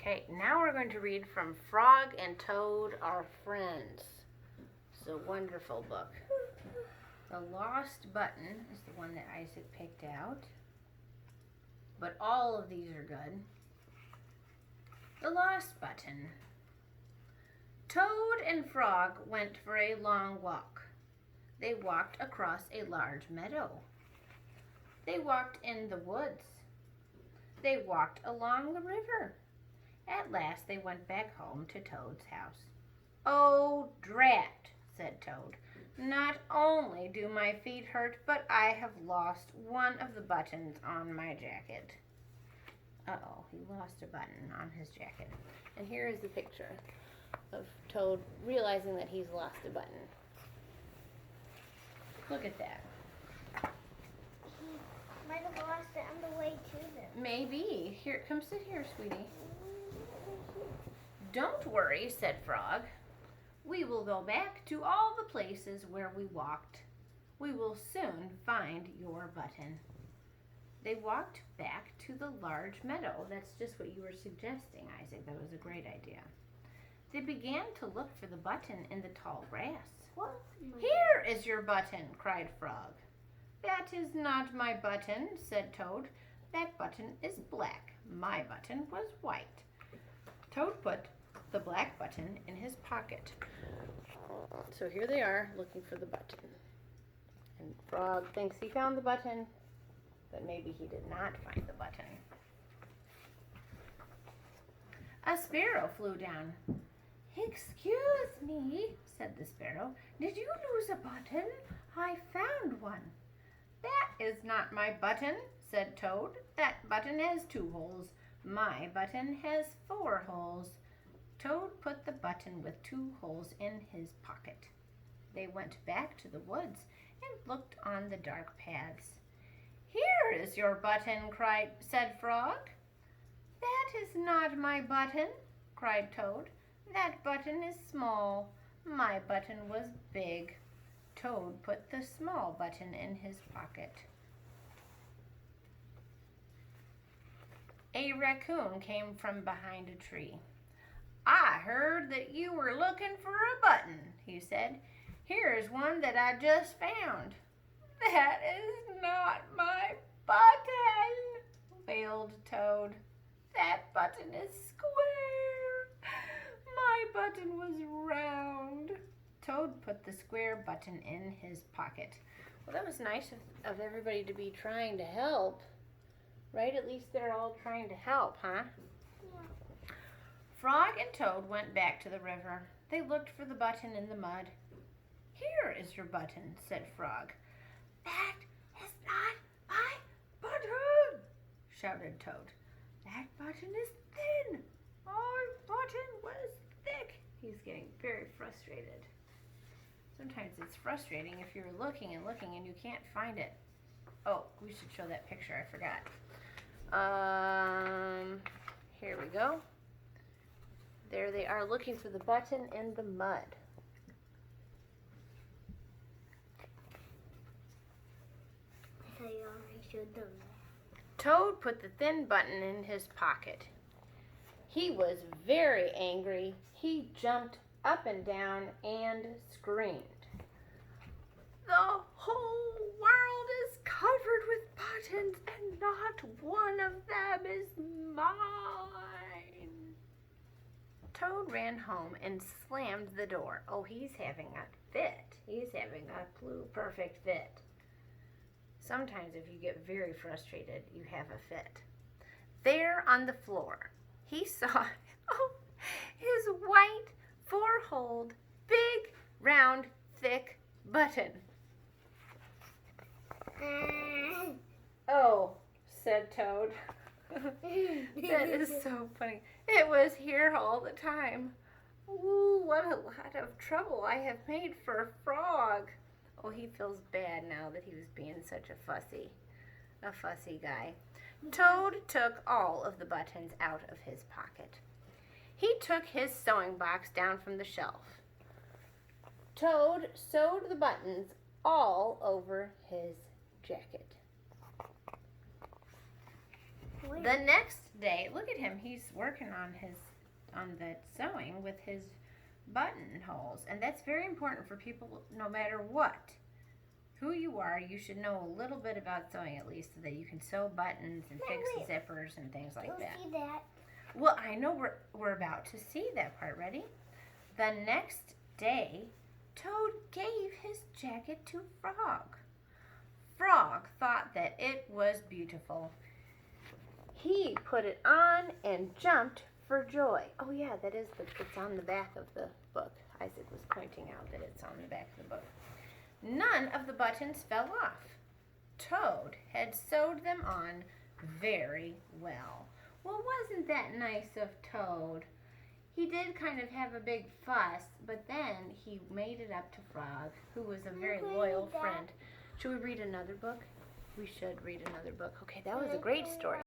Okay, now we're going to read from Frog and Toad Are Friends. It's a wonderful book. The Lost Button is the one that Isaac picked out. But all of these are good. The Lost Button. Toad and Frog went for a long walk. They walked across a large meadow. They walked in the woods. They walked along the river. At last they went back home to Toad's house. "Oh, drat," said Toad. "Not only do my feet hurt, but I have lost one of the buttons on my jacket." Uh-oh, he lost a button on his jacket. And here is the picture of Toad realizing that he's lost a button. Look at that. He might have lost it on the way to them. Maybe. Here, come sit here, sweetie. "Don't worry," said Frog. "We will go back to all the places where we walked. We will soon find your button." They walked back to the large meadow. That's just what you were suggesting, Isaac. That was a great idea. They began to look for the button in the tall grass. What? "Here is your button," cried Frog. "That is not my button," said Toad. "That button is black. My button was white." Toad put the black button in his pocket. So here they are looking for the button. And Frog thinks he found the button, but maybe he did not find the button. A sparrow flew down. "Excuse me," said the sparrow. "Did you lose a button? I found one." "That is not my button," said Toad. "That button has 2 holes. My button has 4 holes." Toad put the button with 2 holes in his pocket. They went back to the woods and looked on the dark paths. "Here is your button," said Frog. "That is not my button," cried Toad. "That button is small. My button was big." Toad put the small button in his pocket. A raccoon came from behind a tree. "I heard that you were looking for a button," he said. "Here's one that I just found." "That is not my button," wailed Toad. "That button is square. My button was round." Toad put the square button in his pocket. Well, that was nice of everybody to be trying to help, right? At least they're all trying to help, huh? Yeah. Frog and Toad went back to the river. They looked for the button in the mud. "Here is your button," said Frog. "That is not my button," shouted Toad. "That button is thin. My button was thick." He's getting very frustrated. Sometimes it's frustrating if you're looking and looking and you can't find it. Oh, we should show that picture. I forgot. Here we go. There they are looking for the button in the mud. I thought you already showed them. Toad put the thin button in his pocket. He was very angry. He jumped up and down and screamed. "The whole world is covered with buttons and not one of them is mine." Toad ran home and slammed the door. Oh, he's having a fit. He's having a perfect fit. Sometimes if you get very frustrated, you have a fit. There on the floor, he saw his white, 4-holed, big, round, thick button. "Oh," said Toad. That is so funny. "It was here all the time. Ooh, what a lot of trouble I have made for Frog." Oh, he feels bad now that he was being such a fussy guy. Toad took all of the buttons out of his pocket. He took his sewing box down from the shelf. Toad sewed the buttons all over his jacket. The next day, look at him. He's working on the sewing with his buttonholes, and that's very important for people. No matter who you are, you should know a little bit about sewing at least, so that you can sew buttons and fix zippers and things like that. See that? Well, I know we're about to see that part. Ready? The next day, Toad gave his jacket to Frog. Frog thought that it was beautiful. He put it on and jumped for joy. Oh yeah, it's on the back of the book. Isaac was pointing out that it's on the back of the book. None of the buttons fell off. Toad had sewed them on very well. Well, wasn't that nice of Toad? He did kind of have a big fuss, but then he made it up to Frog, who was a very loyal friend. Should we read another book? We should read another book. Okay, that was a great story.